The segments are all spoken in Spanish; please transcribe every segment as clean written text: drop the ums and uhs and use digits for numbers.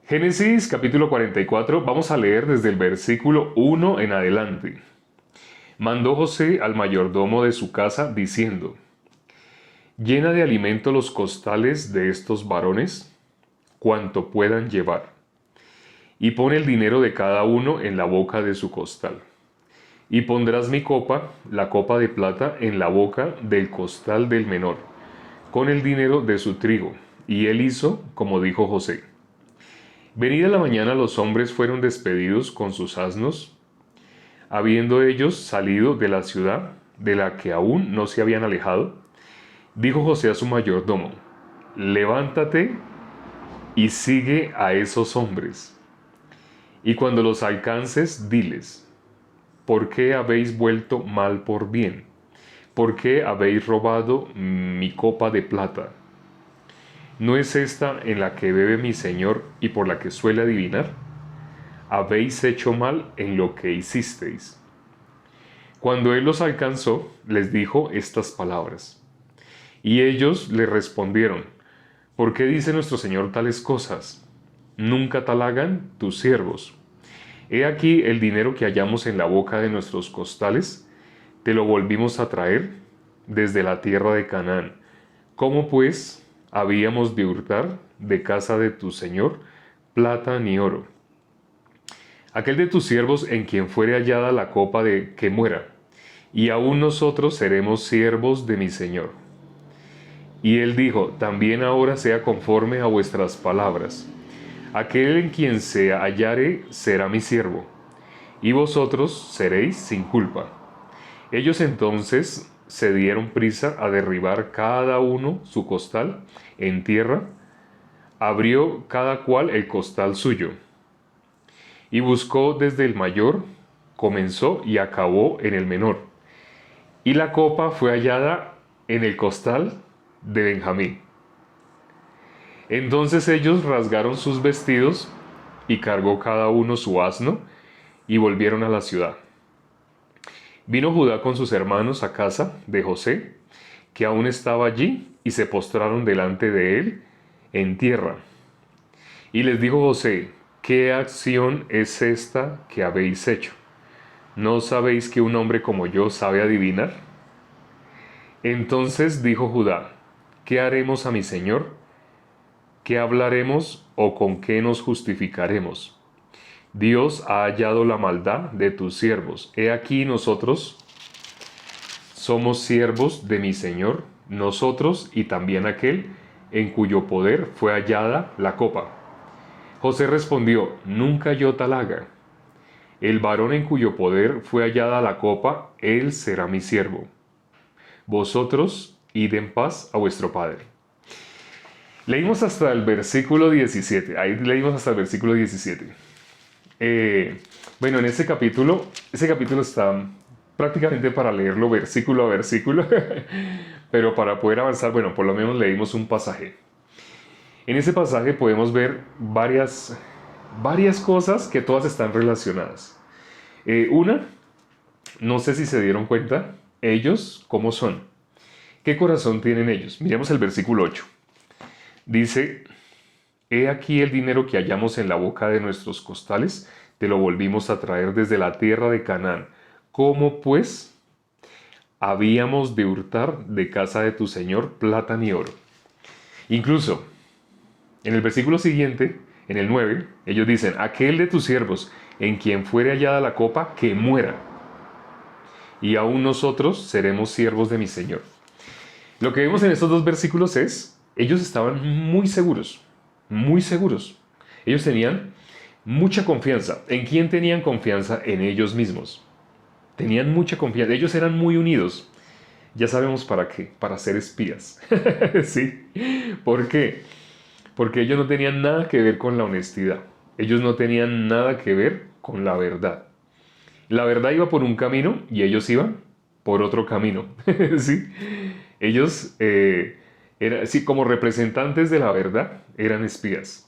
Génesis capítulo 44, vamos a leer desde el versículo 1 en adelante. Mandó José al mayordomo de su casa diciendo: llena de alimento los costales de estos varones, cuanto puedan llevar, y pon el dinero de cada uno en la boca de su costal. Y pondrás mi copa, la copa de plata, en la boca del costal del menor, con el dinero de su trigo. Y él hizo como dijo José. Venida la mañana los hombres fueron despedidos con sus asnos, habiendo ellos salido de la ciudad, de la que aún no se habían alejado. Dijo José a su mayordomo: levántate y sigue a esos hombres. Y cuando los alcances, diles: ¿por qué habéis vuelto mal por bien? ¿Por qué habéis robado mi copa de plata? ¿No es esta en la que bebe mi señor y por la que suele adivinar? Habéis hecho mal en lo que hicisteis. Cuando él los alcanzó, les dijo estas palabras. Y ellos le respondieron: ¿por qué dice nuestro señor tales cosas? Nunca tal hagan tus siervos. He aquí el dinero que hallamos en la boca de nuestros costales, te lo volvimos a traer desde la tierra de Canaán. ¿Cómo pues habíamos de hurtar de casa de tu señor plata ni oro? Aquel de tus siervos en quien fuere hallada la copa de que muera, y aún nosotros seremos siervos de mi señor. Y él dijo: también ahora sea conforme a vuestras palabras. Aquel en quien se hallare será mi siervo, y vosotros seréis sin culpa. Ellos entonces se dieron prisa a derribar cada uno su costal en tierra, abrió cada cual el costal suyo, y buscó desde el mayor, comenzó y acabó en el menor. Y la copa fue hallada en el costal de Benjamín. Entonces ellos rasgaron sus vestidos y cargó cada uno su asno y volvieron a la ciudad. Vino Judá con sus hermanos a casa de José, que aún estaba allí, y se postraron delante de él en tierra. Y les dijo José: ¿qué acción es esta que habéis hecho? ¿No sabéis que un hombre como yo sabe adivinar? Entonces dijo Judá: ¿qué haremos a mi señor? ¿Qué hablaremos o con qué nos justificaremos? Dios ha hallado la maldad de tus siervos. He aquí nosotros somos siervos de mi señor, nosotros y también aquel en cuyo poder fue hallada la copa. José respondió: nunca yo tal haga. El varón en cuyo poder fue hallada la copa, él será mi siervo. Vosotros id en paz a vuestro padre. Leímos hasta el versículo 17. Ahí leímos hasta el versículo 17. Bueno, en ese capítulo está prácticamente para leerlo versículo a versículo, pero para poder avanzar, bueno, por lo menos leímos un pasaje. En ese pasaje podemos ver varias cosas que todas están relacionadas. Una, no sé si se dieron cuenta, ellos, ¿cómo son? ¿Qué corazón tienen ellos? Miremos el versículo 8. Dice: he aquí el dinero que hallamos en la boca de nuestros costales, te lo volvimos a traer desde la tierra de Canaán. ¿Cómo pues habíamos de hurtar de casa de tu señor plata ni oro? Incluso en el versículo siguiente, en el 9, ellos dicen: aquel de tus siervos en quien fuere hallada la copa, que muera, y aún nosotros seremos siervos de mi señor. Lo que vemos en estos dos versículos es: ellos estaban muy seguros, muy seguros. Ellos tenían mucha confianza. ¿En quién tenían confianza? En ellos mismos. Tenían mucha confianza. Ellos eran muy unidos. Ya sabemos para qué, para ser espías. ¿Sí? ¿Por qué? Porque ellos no tenían nada que ver con la honestidad. Ellos no tenían nada que ver con la verdad. La verdad iba por un camino y ellos iban por otro camino. ¿Sí? Ellos, sí, como representantes de la verdad, eran espías.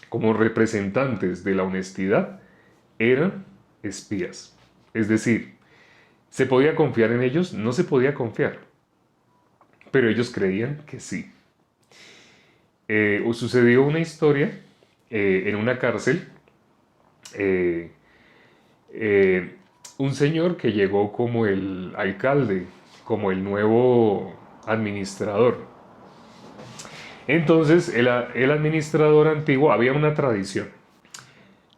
Como representantes de la honestidad, eran espías. Es decir, ¿se podía confiar en ellos? No se podía confiar. Pero ellos creían que sí. Sucedió una historia en una cárcel eh, un señor que llegó como el alcalde, como el nuevo administrador. Entonces, el administrador antiguo, había una tradición.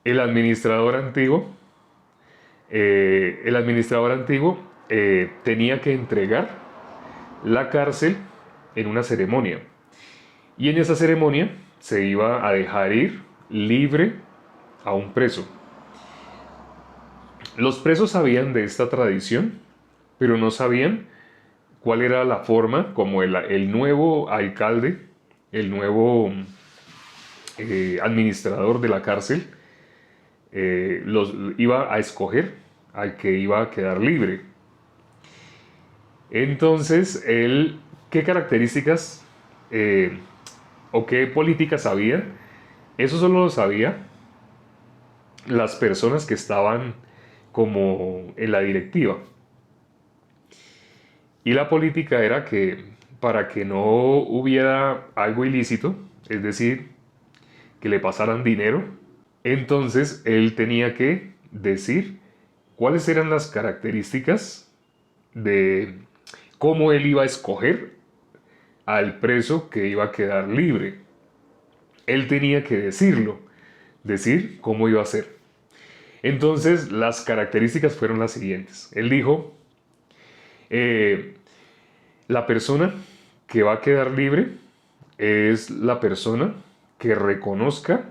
El administrador antiguo, tenía que entregar la cárcel en una ceremonia. Y en esa ceremonia se iba a dejar ir libre a un preso. Los presos sabían de esta tradición, pero no sabían cuál era la forma como el nuevo alcalde, el nuevo administrador de la cárcel, los iba a escoger al que iba a quedar libre. Entonces, él, ¿qué características o qué políticas había? Eso solo lo sabía las personas que estaban como en la directiva. Y la política era que para que no hubiera algo ilícito, es decir, que le pasaran dinero, entonces él tenía que decir cuáles eran las características de cómo él iba a escoger al preso que iba a quedar libre. Él tenía que decir cómo iba a ser. Entonces las características fueron las siguientes. Él dijo, la persona que va a quedar libre es la persona que reconozca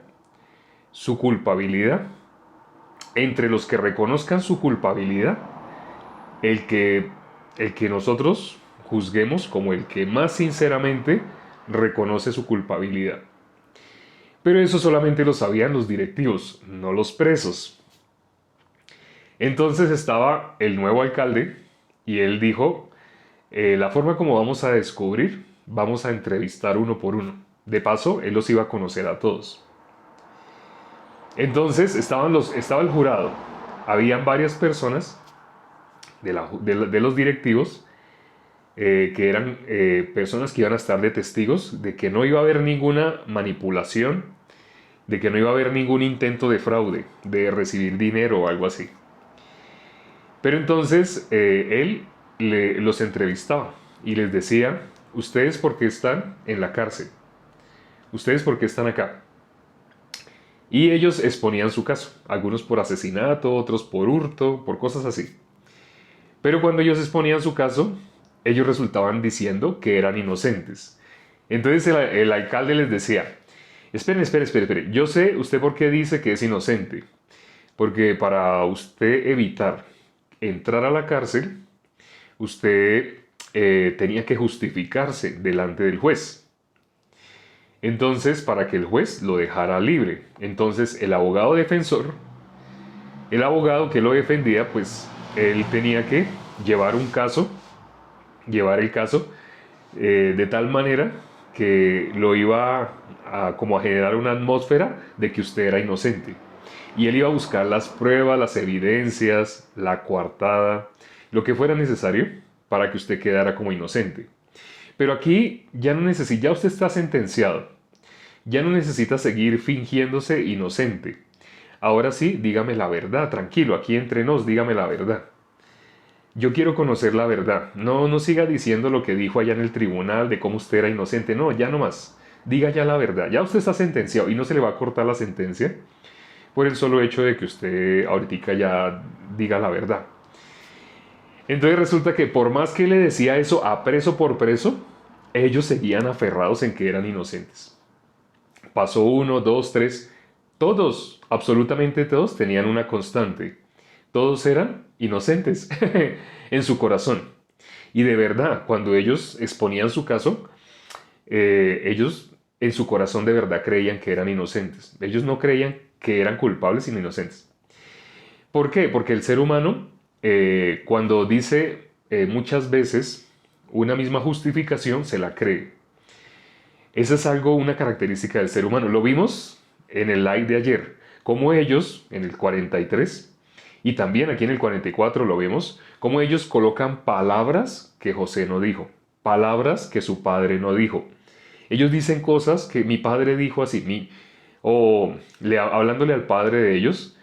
su culpabilidad. Entre los que reconozcan su culpabilidad, el que nosotros juzguemos como el que más sinceramente reconoce su culpabilidad. Pero eso solamente lo sabían los directivos, no los presos. Entonces estaba el nuevo alcalde y él dijo, la forma como vamos a descubrir, vamos a entrevistar uno por uno. De paso, él los iba a conocer a todos. Entonces estaba el jurado. Habían varias personas de los directivos que eran personas que iban a estar de testigos de que no iba a haber ninguna manipulación, de que no iba a haber ningún intento de fraude, de recibir dinero o algo así. Pero entonces él los entrevistaba y les decía, ¿ustedes por qué están en la cárcel? ¿Ustedes por qué están acá? Y ellos exponían su caso, algunos por asesinato, otros por hurto, por cosas así. Pero cuando ellos exponían su caso, ellos resultaban diciendo que eran inocentes. Entonces el alcalde les decía, espere, yo sé usted por qué dice que es inocente. Porque para usted evitar entrar a la cárcel, usted tenía que justificarse delante del juez. Entonces, para que el juez lo dejara libre. Entonces, el abogado defensor, el abogado que lo defendía, pues él tenía que llevar el caso de tal manera que lo iba como a generar una atmósfera de que usted era inocente. Y él iba a buscar las pruebas, las evidencias, la coartada, lo que fuera necesario para que usted quedara como inocente. Pero aquí ya usted está sentenciado. Ya no necesita seguir fingiéndose inocente. Ahora sí, dígame la verdad, tranquilo, aquí entre nos, dígame la verdad. Yo quiero conocer la verdad. No siga diciendo lo que dijo allá en el tribunal de cómo usted era inocente. No, ya no más. Diga ya la verdad. Ya usted está sentenciado y no se le va a cortar la sentencia por el solo hecho de que usted ahorita ya diga la verdad. Entonces resulta que por más que le decía eso a preso por preso, ellos seguían aferrados en que eran inocentes. Pasó 1, 2, 3, todos, absolutamente todos, tenían una constante. Todos eran inocentes en su corazón. Y de verdad, cuando ellos exponían su caso, ellos en su corazón de verdad creían que eran inocentes. Ellos no creían que eran culpables sino inocentes. ¿Por qué? Porque el ser humano, cuando dice muchas veces una misma justificación, se la cree. Esa es una característica del ser humano. Lo vimos en el live de ayer, como ellos, en el 43, y también aquí en el 44 lo vemos, como ellos colocan palabras que José no dijo, palabras que su padre no dijo. Ellos dicen cosas que mi padre dijo así, O hablándole al padre de ellos,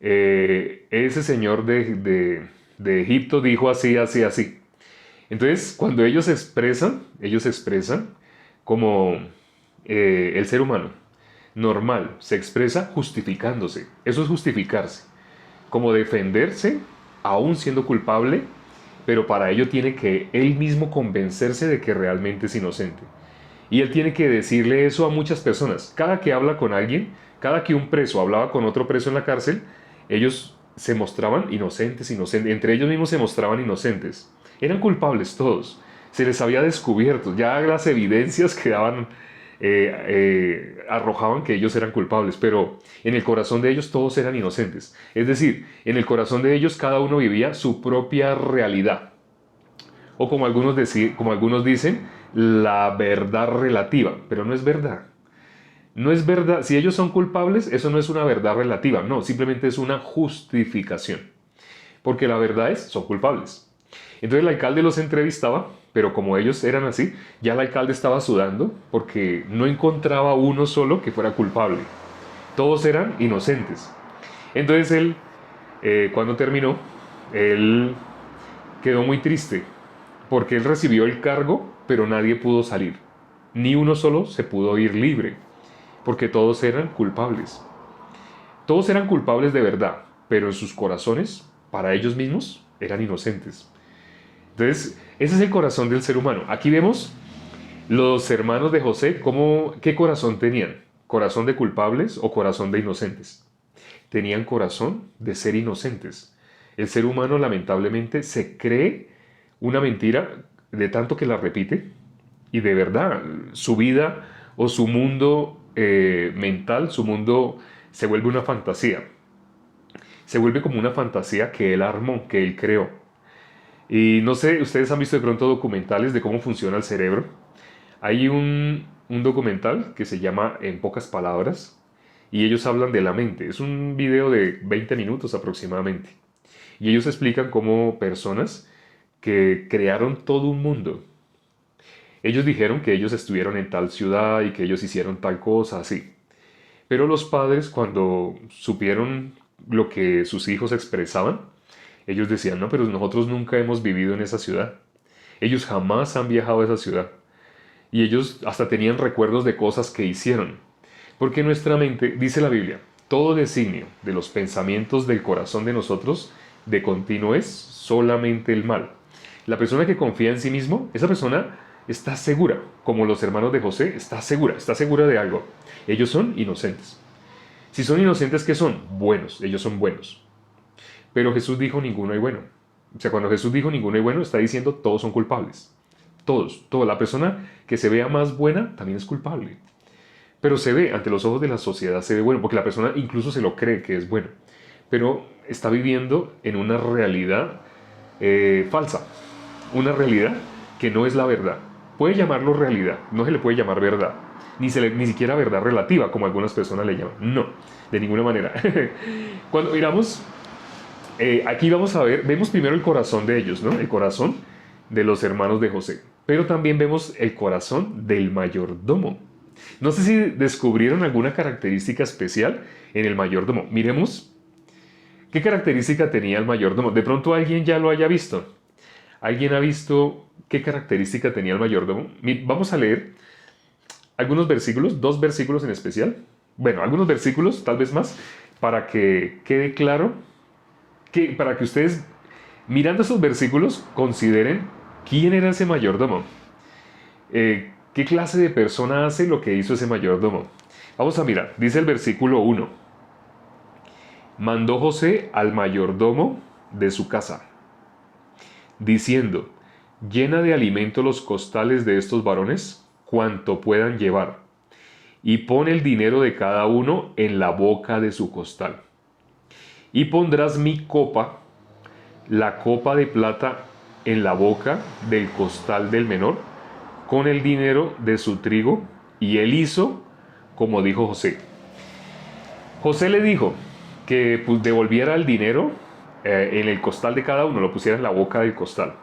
ese señor de Egipto dijo así, así, así. Entonces, cuando ellos expresan como el ser humano normal se expresa justificándose. Eso es justificarse, como defenderse aún siendo culpable, pero para ello tiene que él mismo convencerse de que realmente es inocente. Y él tiene que decirle eso a muchas personas. Cada que habla con alguien, cada que un preso hablaba con otro preso en la cárcel, ellos se mostraban inocentes, inocentes. Entre ellos mismos se mostraban inocentes. Eran culpables todos. Se les había descubierto. Ya las evidencias quedaban, arrojaban que ellos eran culpables. Pero en el corazón de ellos todos eran inocentes. Es decir, en el corazón de ellos cada uno vivía su propia realidad. O como algunos dicen, la verdad relativa. Pero no es verdad. No es verdad. Si ellos son culpables, eso no es una verdad relativa. No, simplemente es una justificación. Porque la verdad es, son culpables. Entonces el alcalde los entrevistaba, pero como ellos eran así, ya el alcalde estaba sudando porque no encontraba uno solo que fuera culpable. Todos eran inocentes. Entonces él, cuando terminó, él quedó muy triste porque él recibió el cargo, pero nadie pudo salir. Ni uno solo se pudo ir libre, porque todos eran culpables. Todos eran culpables de verdad, pero en sus corazones, para ellos mismos, eran inocentes. Entonces, ese es el corazón del ser humano. Aquí vemos los hermanos de José, ¿qué corazón tenían? ¿Corazón de culpables o corazón de inocentes? Tenían corazón de ser inocentes. El ser humano lamentablemente se cree una mentira de tanto que la repite y de verdad su vida o su mundo mental, su mundo se vuelve una fantasía. Se vuelve como una fantasía que él armó, que él creó. Y no sé, ustedes han visto de pronto documentales de cómo funciona el cerebro. Hay un documental que se llama En pocas palabras y ellos hablan de la mente. Es un video de 20 minutos aproximadamente. Y ellos explican cómo personas que crearon todo un mundo. Ellos dijeron que ellos estuvieron en tal ciudad y que ellos hicieron tal cosa, así. Pero los padres, cuando supieron lo que sus hijos expresaban, ellos decían, no, pero nosotros nunca hemos vivido en esa ciudad. Ellos jamás han viajado a esa ciudad. Y ellos hasta tenían recuerdos de cosas que hicieron. Porque nuestra mente, dice la Biblia, todo designio de los pensamientos del corazón de nosotros de continuo es solamente el mal. La persona que confía en sí mismo, esa persona está segura, como los hermanos de José, está segura de algo. Ellos son inocentes. Si son inocentes, ¿qué son? Buenos, ellos son buenos. Pero Jesús dijo ninguno hay bueno. O sea, cuando Jesús dijo ninguno hay bueno, está diciendo todos son culpables. Todos, toda la persona que se vea más buena también es culpable. Pero se ve, ante los ojos de la sociedad se ve bueno, porque la persona incluso se lo cree que es bueno. Pero está viviendo en una realidad falsa. Una realidad que no es la verdad. Puede llamarlo realidad, no se le puede llamar verdad. Ni siquiera verdad relativa, como algunas personas le llaman. No, de ninguna manera. Cuando miramos, aquí vamos a ver, vemos primero el corazón de ellos, ¿no? El corazón de los hermanos de José. Pero también vemos el corazón del mayordomo. No sé si descubrieron alguna característica especial en el mayordomo. Miremos qué característica tenía el mayordomo. De pronto alguien ya lo haya visto. ¿Alguien ha visto qué característica tenía el mayordomo? Vamos a leer algunos versículos, 2 versículos en especial. Bueno, algunos versículos, tal vez más, para que quede claro, para que ustedes, mirando esos versículos, consideren quién era ese mayordomo. ¿Qué clase de persona hace lo que hizo ese mayordomo? Vamos a mirar, dice el versículo 1. Mandó José al mayordomo de su casa, diciendo, llena de alimento los costales de estos varones, cuanto puedan llevar, y pon el dinero de cada uno en la boca de su costal. Y pondrás mi copa, la copa de plata, en la boca del costal del menor, con el dinero de su trigo. Y él hizo como dijo José. José le dijo que pues, devolviera el dinero en el costal de cada uno, lo pusiera en la boca del costal.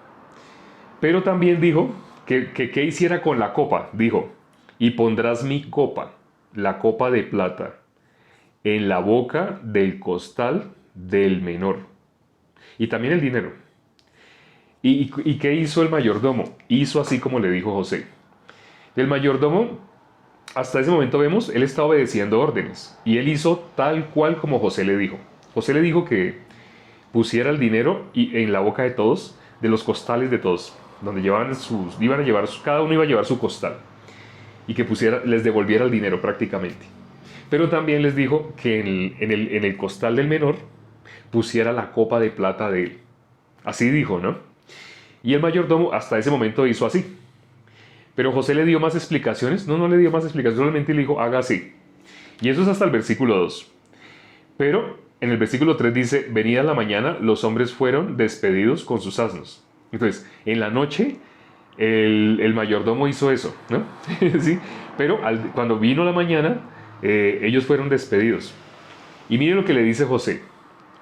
Pero también dijo que hiciera con la copa. Dijo, y pondrás mi copa, la copa de plata, en la boca del costal del menor. Y también el dinero. ¿Y qué hizo el mayordomo? Hizo así como le dijo José. El mayordomo, hasta ese momento vemos, él está obedeciendo órdenes. Y él hizo tal cual como José le dijo. José le dijo que pusiera el dinero en la boca de todos, de los costales de todos, donde iban a llevar, cada uno iba a llevar su costal. Y que les devolviera el dinero prácticamente. Pero también les dijo que en el costal del menor pusiera la copa de plata de él. Así dijo, ¿no? Y el mayordomo hasta ese momento hizo así. Pero José le dio más explicaciones. No, no le dio más explicaciones, solamente le dijo, haga así. Y eso es hasta el versículo 2. Pero en el versículo 3 dice, venida la mañana, los hombres fueron despedidos con sus asnos. Entonces, en la noche, el mayordomo hizo eso, ¿no? ¿Sí? Pero cuando vino la mañana, ellos fueron despedidos. Y mire lo que le dice José.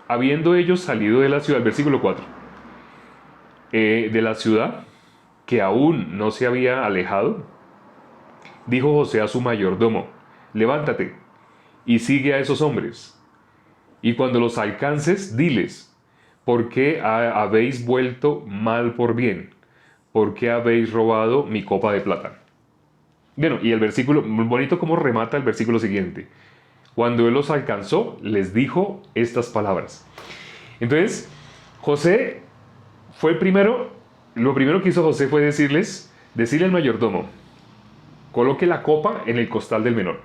Habiendo ellos salido de la ciudad, versículo 4, de la ciudad, que aún no se había alejado, dijo José a su mayordomo, levántate y sigue a esos hombres. Y cuando los alcances, diles, ¿por qué habéis vuelto mal por bien? ¿Por qué habéis robado mi copa de plata? Bueno, y el versículo, muy bonito como remata el versículo siguiente. Cuando él los alcanzó, les dijo estas palabras. Entonces, José fue el primero, lo primero que hizo José fue decirle al mayordomo, coloque la copa en el costal del menor.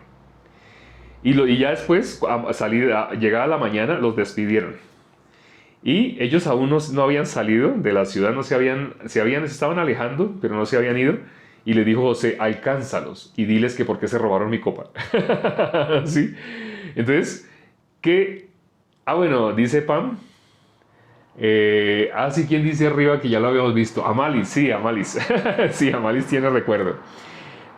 Y ya después, llegada la mañana, los despidieron. Y ellos aún no habían salido de la ciudad, no se estaban alejando, pero no se habían ido. Y le dijo José, alcánzalos y diles que por qué se robaron mi copa. ¿Sí? Entonces, ¿qué? Bueno, dice Pam. Sí, ¿quién dice arriba que ya lo habíamos visto? Amalis, sí, Amalis. Sí, Amalis tiene recuerdo.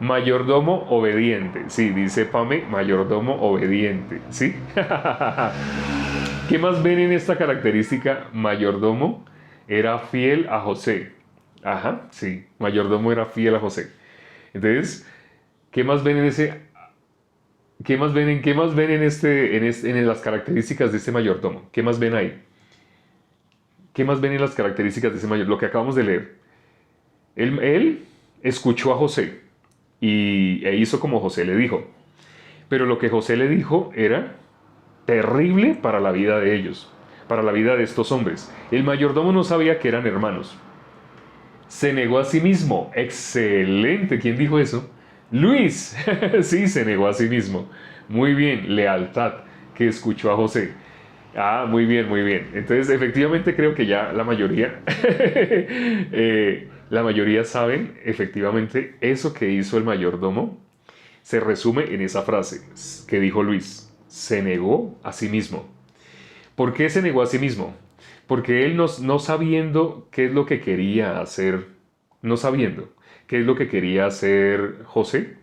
Mayordomo obediente. Sí, dice Pame, mayordomo obediente. ¿Sí? ¿Qué más ven en esta característica? Mayordomo era fiel a José. Ajá, sí, mayordomo era fiel a José. Entonces, ¿qué más ven en ese? ¿Qué más ven en las características de este mayordomo? ¿Qué más ven ahí? ¿Qué más ven en las características de ese mayordomo? Lo que acabamos de leer. Él escuchó a José e hizo como José le dijo. Pero lo que José le dijo era terrible para la vida de ellos, para la vida de estos hombres. El mayordomo no sabía que eran hermanos. Se negó a sí mismo. Excelente. ¿Quién dijo eso? Luis. Sí, se negó a sí mismo. Muy bien. Lealtad. Que escuchó a José. Muy bien, muy bien. Entonces, efectivamente creo que ya la mayoría, la mayoría saben, efectivamente, eso que hizo el mayordomo se resume en esa frase que dijo Luis. Se negó a sí mismo. ¿Por qué se negó a sí mismo? Porque él no sabiendo qué es lo que quería hacer, no sabiendo qué es lo que quería hacer José,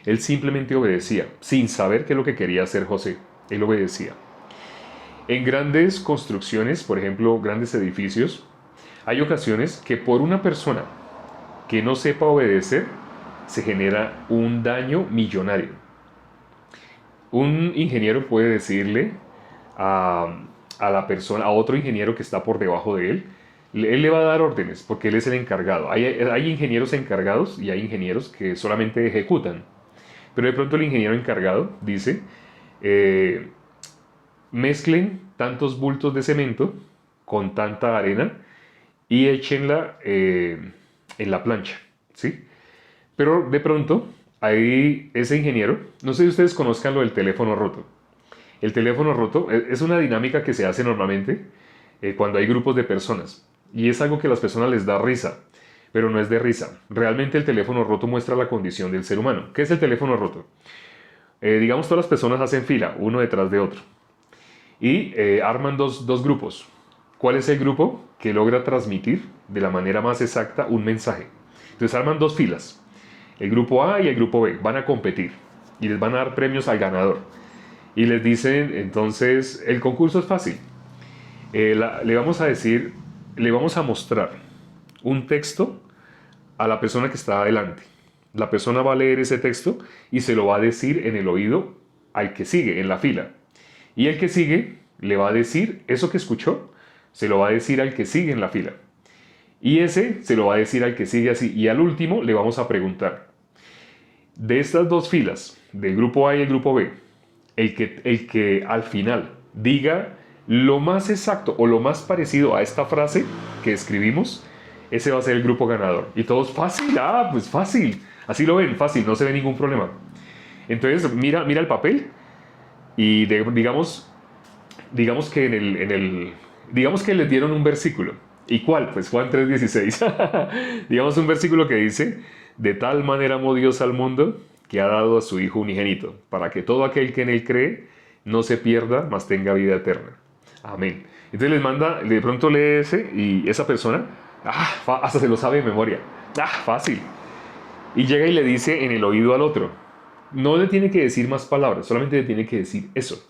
él simplemente obedecía, sin saber qué es lo que quería hacer José. Él obedecía. En grandes construcciones, por ejemplo, grandes edificios, hay ocasiones que por una persona que no sepa obedecer, se genera un daño millonario. Un ingeniero puede decirle a la persona, a otro ingeniero que está por debajo de él le va a dar órdenes porque él es el encargado. Hay ingenieros encargados y hay ingenieros que solamente ejecutan. Pero de pronto el ingeniero encargado dice, mezclen tantos bultos de cemento con tanta arena y échenla en la plancha, ¿sí? Pero de pronto, ahí ese ingeniero, no sé si ustedes conozcan lo del teléfono roto. El teléfono roto es una dinámica que se hace normalmente cuando hay grupos de personas. Y es algo que a las personas les da risa, pero no es de risa. Realmente el teléfono roto muestra la condición del ser humano. ¿Qué es el teléfono roto? Digamos, todas las personas hacen fila, uno detrás de otro. Y arman dos grupos. ¿Cuál es el grupo que logra transmitir de la manera más exacta un mensaje? Entonces arman dos filas. El grupo A y el grupo B van a competir y les van a dar premios al ganador. Y les dicen, entonces, el concurso es fácil. Le vamos a mostrar un texto a la persona que está adelante. La persona va a leer ese texto y se lo va a decir en el oído al que sigue, en la fila. Y el que sigue le va a decir eso que escuchó, se lo va a decir al que sigue en la fila. Y ese se lo va a decir al que sigue así. Y al último le vamos a preguntar, de estas dos filas, del grupo A y el grupo B, el que al final diga lo más exacto o lo más parecido a esta frase que escribimos, ese va a ser el grupo ganador. Y todos, fácil, pues fácil. Así lo ven, fácil, no se ve ningún problema. Entonces, mira el papel y digamos que digamos que les dieron un versículo. ¿Y cuál? Pues Juan 3:16. Digamos un versículo que dice, de tal manera amó Dios al mundo que ha dado a su Hijo unigénito, para que todo aquel que en él cree no se pierda, mas tenga vida eterna. Amén. Entonces les manda, de pronto lee ese y esa persona, hasta se lo sabe de memoria. Fácil. Y llega y le dice en el oído al otro. No le tiene que decir más palabras, solamente le tiene que decir eso.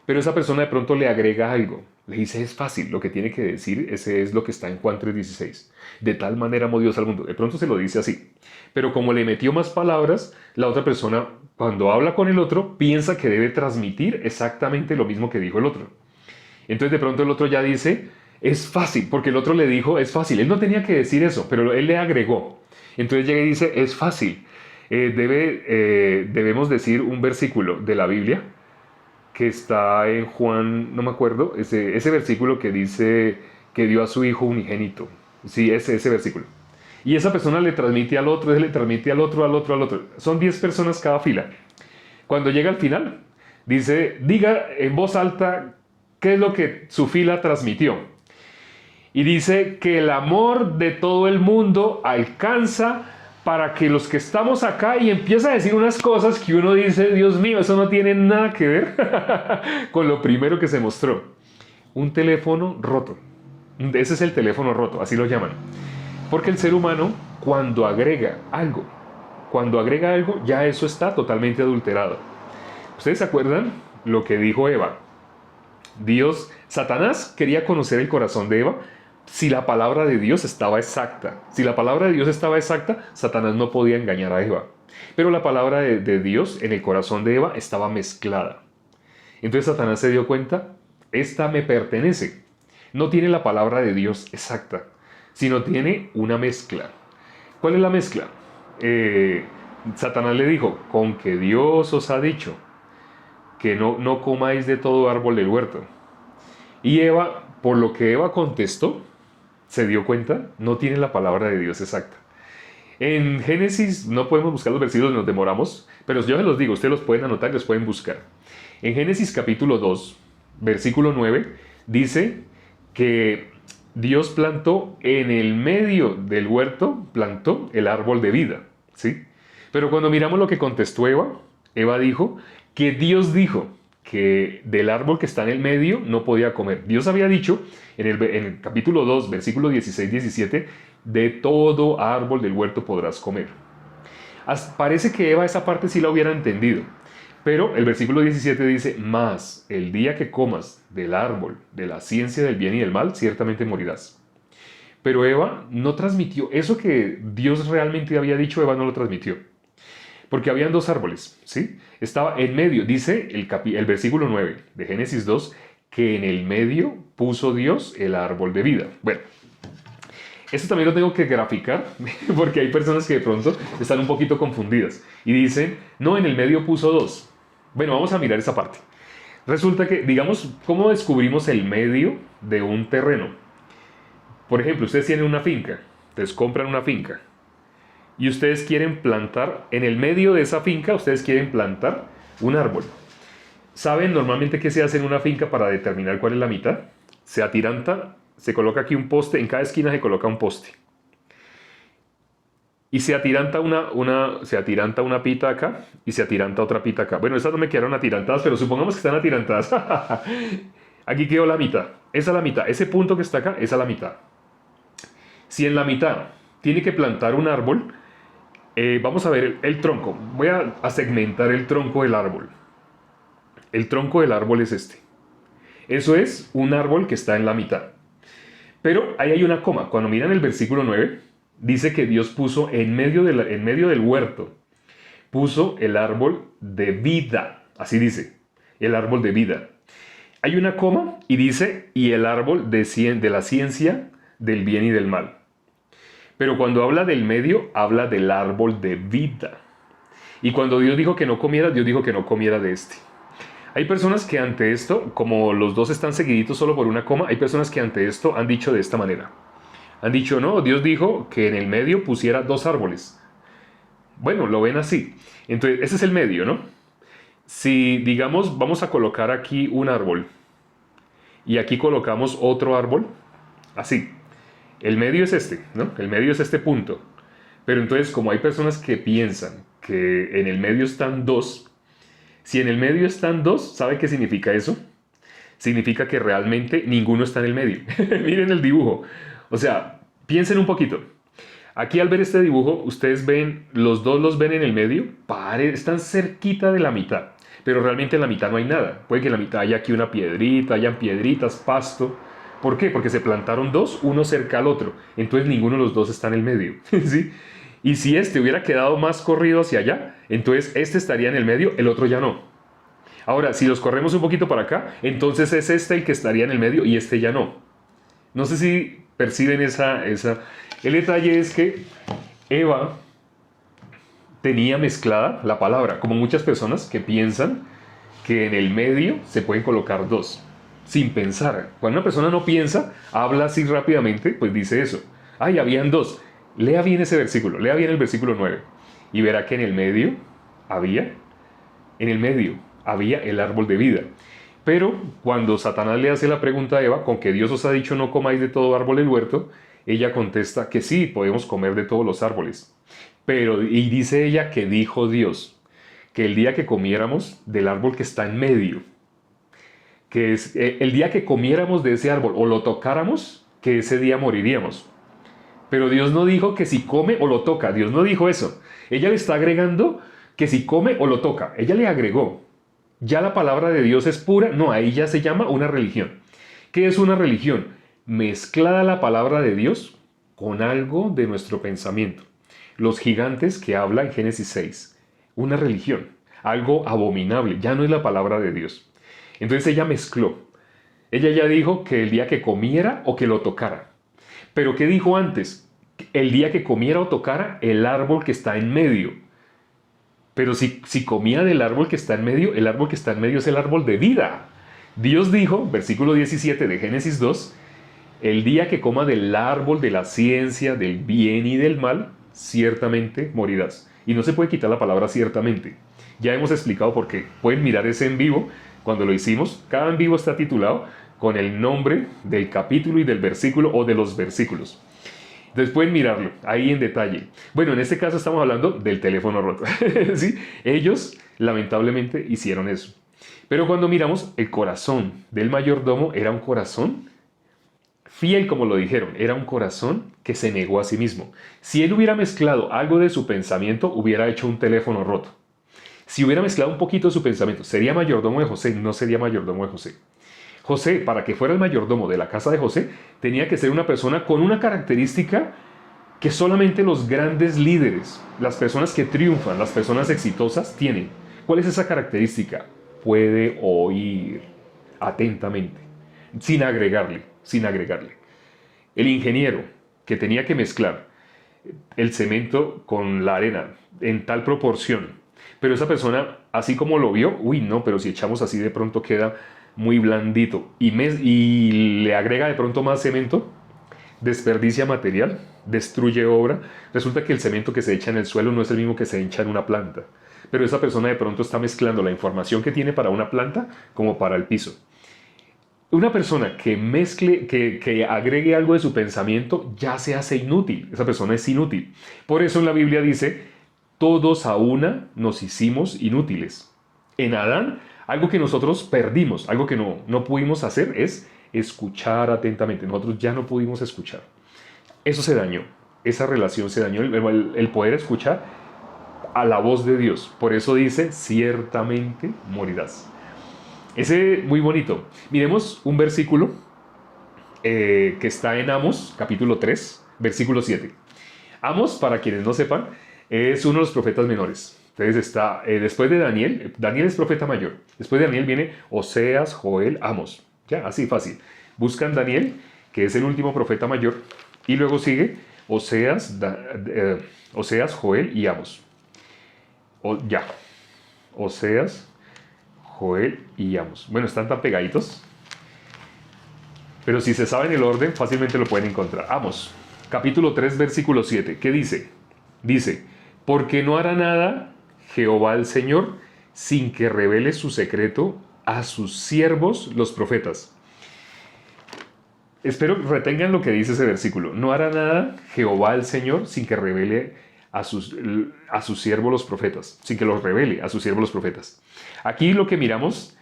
Pero esa persona de pronto le agrega algo. Le dice, es fácil, lo que tiene que decir, ese es lo que está en Juan 3:16. De tal manera amó Dios al mundo. De pronto se lo dice así. Pero como le metió más palabras, la otra persona, cuando habla con el otro, piensa que debe transmitir exactamente lo mismo que dijo el otro. Entonces de pronto el otro ya dice, es fácil, porque el otro le dijo, es fácil. Él no tenía que decir eso, pero él le agregó. Entonces llega y dice, es fácil. Debemos decir un versículo de la Biblia que está en Juan, no me acuerdo, ese versículo que dice que dio a su Hijo unigénito. Sí, ese versículo. Y esa persona le transmite al otro, le transmite al otro, al otro, al otro. Son 10 personas cada fila. Cuando llega al final, dice, diga en voz alta qué es lo que su fila transmitió. Y dice que el amor de todo el mundo alcanza para que los que estamos acá, y empieza a decir unas cosas que uno dice, Dios mío, eso no tiene nada que ver con lo primero que se mostró. Un teléfono roto. Ese es el teléfono roto, así lo llaman. Porque el ser humano, cuando agrega algo, ya eso está totalmente adulterado. ¿Ustedes se acuerdan lo que dijo Eva? Satanás quería conocer el corazón de Eva si la palabra de Dios estaba exacta. Si la palabra de Dios estaba exacta, Satanás no podía engañar a Eva. Pero la palabra de Dios en el corazón de Eva estaba mezclada. Entonces Satanás se dio cuenta, esta me pertenece. No tiene la palabra de Dios exacta, sino tiene una mezcla. ¿Cuál es la mezcla? Satanás le dijo, con que Dios os ha dicho que no comáis de todo árbol del huerto. Y Eva, por lo que Eva contestó, se dio cuenta, no tiene la palabra de Dios exacta. En Génesis no podemos buscar los versículos, nos demoramos, pero yo se los digo, ustedes los pueden anotar y los pueden buscar. En Génesis capítulo 2, versículo 9, dice que Dios plantó en el medio del huerto, plantó el árbol de vida, ¿sí? Pero cuando miramos lo que contestó Eva dijo que Dios dijo que del árbol que está en el medio no podía comer. Dios había dicho en el capítulo 2, versículo 16-17, de todo árbol del huerto podrás comer. Parece que Eva esa parte sí la hubiera entendido, pero el versículo 17 dice, mas el día que comas del árbol de la ciencia del bien y del mal, ciertamente morirás. Pero Eva no transmitió eso que Dios realmente había dicho, Eva no lo transmitió. Porque habían dos árboles, ¿sí? Estaba en medio, dice el versículo 9 de Génesis 2, que en el medio puso Dios el árbol de vida. Bueno, esto también lo tengo que graficar, porque hay personas que de pronto están un poquito confundidas y dicen, no, en el medio puso dos. Bueno, vamos a mirar esa parte. Resulta que, digamos, ¿cómo descubrimos el medio de un terreno? Por ejemplo, ustedes tienen una finca, entonces compran una finca. Y ustedes quieren plantar, en el medio de esa finca, ustedes quieren plantar un árbol. ¿Saben normalmente qué se hace en una finca para determinar cuál es la mitad? Se atiranta, se coloca aquí un poste, en cada esquina se coloca un poste. Y se atiranta una pita acá y se atiranta otra pita acá. Bueno, estas no me quedaron atirantadas, pero supongamos que están atirantadas. Aquí quedó la mitad. Esa es la mitad. Ese punto que está acá, esa es la mitad. Si en la mitad tiene que plantar un árbol, vamos a ver el tronco. Voy a segmentar el tronco del árbol. El tronco del árbol es este. Eso es un árbol que está en la mitad. Pero ahí hay una coma. Cuando miran el versículo 9, dice que Dios puso en medio del huerto, puso el árbol de vida. Así dice, el árbol de vida. hay una coma y dice, y el árbol de la ciencia del bien y del mal. Pero cuando habla del medio, habla del árbol de vida. Y cuando Dios dijo que no comiera, Dios dijo que no comiera de este. Hay personas que ante esto, como los dos están seguiditos solo por una coma, hay personas que ante esto han dicho de esta manera. Han dicho, no, Dios dijo que en el medio pusiera dos árboles. Bueno, lo ven así. Entonces, ese es el medio, ¿no? Si, digamos, vamos a colocar aquí un árbol y aquí colocamos otro árbol, así. El medio es este, ¿no? El medio es este punto. Pero entonces, como hay personas que piensan que en el medio están dos, si en el medio están dos, ¿sabe qué significa eso? Significa que realmente ninguno está en el medio. Miren el dibujo. O sea, piensen un poquito. Aquí al ver este dibujo, ustedes ven, los dos los ven en el medio, están cerquita de la mitad. Pero realmente en la mitad no hay nada. Puede que en la mitad haya aquí una piedrita, hayan piedritas, pasto. ¿Por qué? Porque se plantaron dos, uno cerca al otro. Entonces ninguno de los dos está en el medio. ¿Sí? Y si este hubiera quedado más corrido hacia allá, entonces este estaría en el medio, el otro ya no. Ahora, si los corremos un poquito para acá, entonces es este el que estaría en el medio y este ya no. No sé si perciben esa. El detalle es que Eva tenía mezclada la palabra, como muchas personas que piensan que en el medio se pueden colocar dos, sin pensar. Cuando una persona no piensa, habla así rápidamente, pues dice eso. Ay, habían dos. Lea bien ese versículo, lea bien el versículo 9 y verá que en el medio había el árbol de vida. Pero cuando Satanás le hace la pregunta a Eva, con que Dios os ha dicho no comáis de todo árbol del huerto, ella contesta que sí, podemos comer de todos los árboles. Pero, y dice ella que dijo Dios, que el día que comiéramos del árbol que está en medio, que es el día que comiéramos de ese árbol o lo tocáramos, que ese día moriríamos. Pero Dios no dijo que si come o lo toca, Dios no dijo eso. Ella le está agregando que si come o lo toca, ella le agregó. Ya la palabra de Dios es pura, no, ahí ya se llama una religión. ¿Qué es una religión? Mezclada la palabra de Dios con algo de nuestro pensamiento. Los gigantes que habla en Génesis 6. Una religión, algo abominable, ya no es la palabra de Dios. Entonces ella mezcló. Ella ya dijo que el día que comiera o que lo tocara. Pero ¿qué dijo antes? El día que comiera o tocara el árbol que está en medio. Pero si comía del árbol que está en medio, el árbol que está en medio es el árbol de vida. Dios dijo, versículo 17 de Génesis 2, el día que coma del árbol de la ciencia, del bien y del mal, ciertamente morirás. Y no se puede quitar la palabra ciertamente. Ya hemos explicado por qué. Pueden mirar ese en vivo cuando lo hicimos. Cada en vivo está titulado con el nombre del capítulo y del versículo o de los versículos. Entonces pueden mirarlo ahí en detalle. Bueno, en este caso estamos hablando del teléfono roto. ¿Sí? Ellos lamentablemente hicieron eso. Pero cuando miramos, el corazón del mayordomo era un corazón fiel, como lo dijeron. Era un corazón que se negó a sí mismo. Si él hubiera mezclado algo de su pensamiento, hubiera hecho un teléfono roto. Si hubiera mezclado un poquito de su pensamiento, ¿sería mayordomo de José? No sería mayordomo de José. José, para que fuera el mayordomo de la casa de José, tenía que ser una persona con una característica que solamente los grandes líderes, las personas que triunfan, las personas exitosas tienen. ¿Cuál es esa característica? Puede oír atentamente, sin agregarle. El ingeniero que tenía que mezclar el cemento con la arena en tal proporción, pero esa persona, así como lo vio, uy, no, pero si echamos así de pronto queda muy blandito y le agrega de pronto más cemento, desperdicia material, destruye obra. Resulta que el cemento que se echa en el suelo no es el mismo que se echa en una planta, pero esa persona de pronto está mezclando la información que tiene para una planta como para el piso. Una persona que mezcle, que agregue algo de su pensamiento, ya se hace inútil. Esa persona es inútil. Por eso en la Biblia dice, todos a una nos hicimos inútiles. En Adán, algo que nosotros perdimos, algo que no pudimos hacer es escuchar atentamente. Nosotros ya no pudimos escuchar. Eso se dañó. Esa relación se dañó. El poder escuchar a la voz de Dios. Por eso dice, ciertamente morirás. Ese muy bonito. Miremos un versículo que está en Amos, capítulo 3, versículo 7. Amos, para quienes no sepan, es uno de los profetas menores. Entonces está, después de Daniel, Daniel es profeta mayor. Después de Daniel viene Oseas, Joel, Amos. Ya, así fácil. Buscan Daniel, que es el último profeta mayor, y luego sigue Oseas, Oseas, Joel y Amos. Ya, Oseas, Joel y Amos. Bueno, están tan pegaditos, pero si se saben el orden, fácilmente lo pueden encontrar. Amos, capítulo 3, versículo 7. ¿Qué dice? Dice, porque no hará nada Jehová el Señor sin que revele su secreto a sus siervos los profetas. Espero que retengan lo que dice ese versículo. No hará nada Jehová el Señor sin que revele a sus siervos los profetas. Sin que los revele a sus siervos los profetas. Aquí lo que miramos,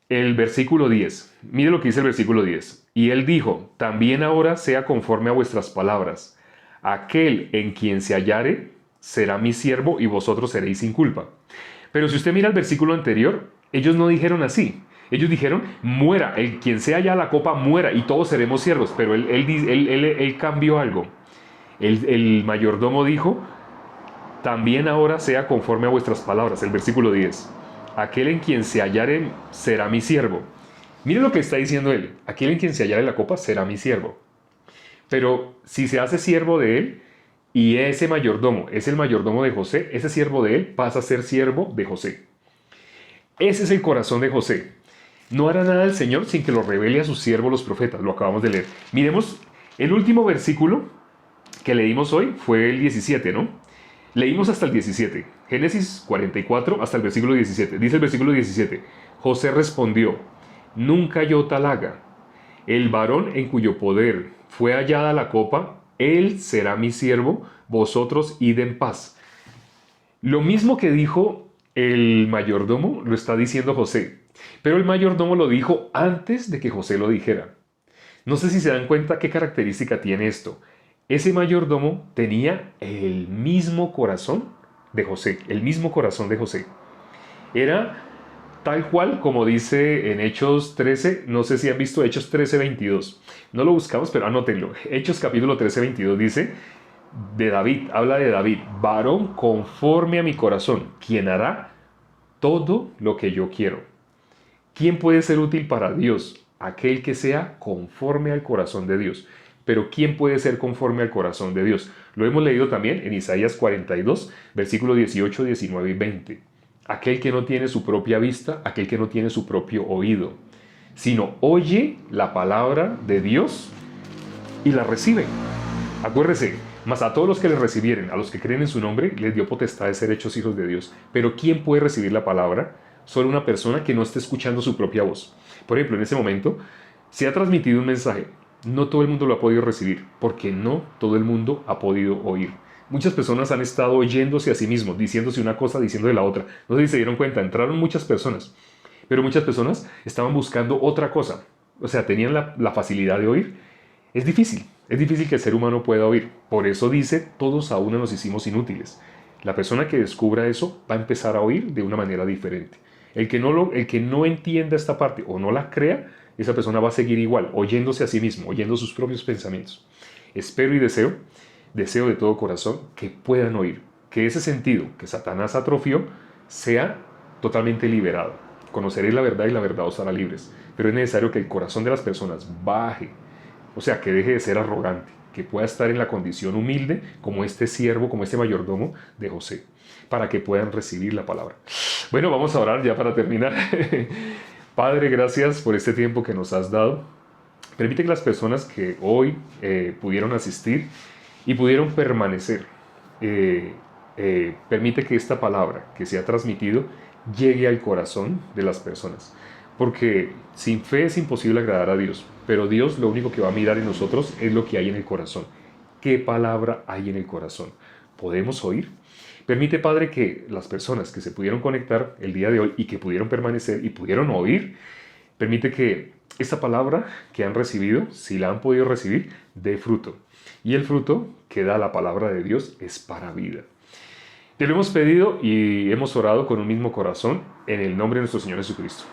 el versículo 10. Mire lo que dice el versículo 10. Y él dijo, también ahora sea conforme a vuestras palabras. Aquel en quien se hallare será mi siervo y vosotros seréis sin culpa. Pero si usted mira el versículo anterior, ellos no dijeron así. Ellos dijeron, muera, el quien sea ya la copa muera y todos seremos siervos. Pero él cambió algo. El mayordomo dijo, también ahora sea conforme a vuestras palabras. El versículo 10. Aquel en quien se hallare será mi siervo. Mire lo que está diciendo él. Aquel en quien se hallare la copa será mi siervo. Pero si se hace siervo de él y ese mayordomo es el mayordomo de José, ese siervo de él pasa a ser siervo de José. Ese es el corazón de José. No hará nada el Señor sin que lo revele a sus siervos los profetas. Lo acabamos de leer. Miremos, el último versículo que leímos hoy fue el 17, ¿no? Leímos hasta el 17. Génesis 44 hasta el versículo 17. Dice el versículo 17. José respondió, nunca yo tal haga. El varón en cuyo poder fue hallada la copa, él será mi siervo, vosotros id en paz. Lo mismo que dijo el mayordomo lo está diciendo José. Pero el mayordomo lo dijo antes de que José lo dijera. No sé si se dan cuenta qué característica tiene esto. Ese mayordomo tenía el mismo corazón de José, el mismo corazón de José. Era tal cual como dice en Hechos 13, no sé si han visto Hechos 13, 22. No lo buscamos, pero anótenlo. Hechos capítulo 13, 22 dice, de David, habla de David, varón conforme a mi corazón, quien hará todo lo que yo quiero. ¿Quién puede ser útil para Dios? Aquel que sea conforme al corazón de Dios. Pero ¿quién puede ser conforme al corazón de Dios? Lo hemos leído también en Isaías 42, versículos 18, 19 y 20. Aquel que no tiene su propia vista, aquel que no tiene su propio oído, sino oye la palabra de Dios y la recibe. Acuérdese, mas a todos los que le recibieren, a los que creen en su nombre, les dio potestad de ser hechos hijos de Dios. Pero ¿quién puede recibir la palabra? Solo una persona que no esté escuchando su propia voz. Por ejemplo, en ese momento, se ha transmitido un mensaje. No todo el mundo lo ha podido recibir, porque no todo el mundo ha podido oír. Muchas personas han estado oyéndose a sí mismos, diciéndose una cosa, diciendo de la otra. No sé si se dieron cuenta, entraron muchas personas, pero muchas personas estaban buscando otra cosa. O sea, tenían la facilidad de oír. Es difícil que el ser humano pueda oír. Por eso dice, todos a una nos hicimos inútiles. La persona que descubra eso va a empezar a oír de una manera diferente. El que no entienda esta parte o no la crea, esa persona va a seguir igual, oyéndose a sí mismo, oyendo sus propios pensamientos. Espero y deseo de todo corazón que puedan oír, que ese sentido que Satanás atrofió sea totalmente liberado. Conoceréis la verdad y la verdad os hará libres. Pero es necesario que el corazón de las personas baje, o sea, que deje de ser arrogante, que pueda estar en la condición humilde como este siervo, como este mayordomo de José, para que puedan recibir la palabra. Bueno, vamos a orar ya para terminar. Padre, gracias por este tiempo que nos has dado. Permite que las personas que hoy pudieron asistir y pudieron permanecer, permite que esta palabra que se ha transmitido llegue al corazón de las personas. Porque sin fe es imposible agradar a Dios, pero Dios lo único que va a mirar en nosotros es lo que hay en el corazón. ¿Qué palabra hay en el corazón? ¿Podemos oír? Permite, Padre, que las personas que se pudieron conectar el día de hoy y que pudieron permanecer y pudieron oír, permite que esta palabra que han recibido, si la han podido recibir, dé fruto. Y el fruto que da la palabra de Dios es para vida. Te lo hemos pedido y hemos orado con un mismo corazón en el nombre de nuestro Señor Jesucristo.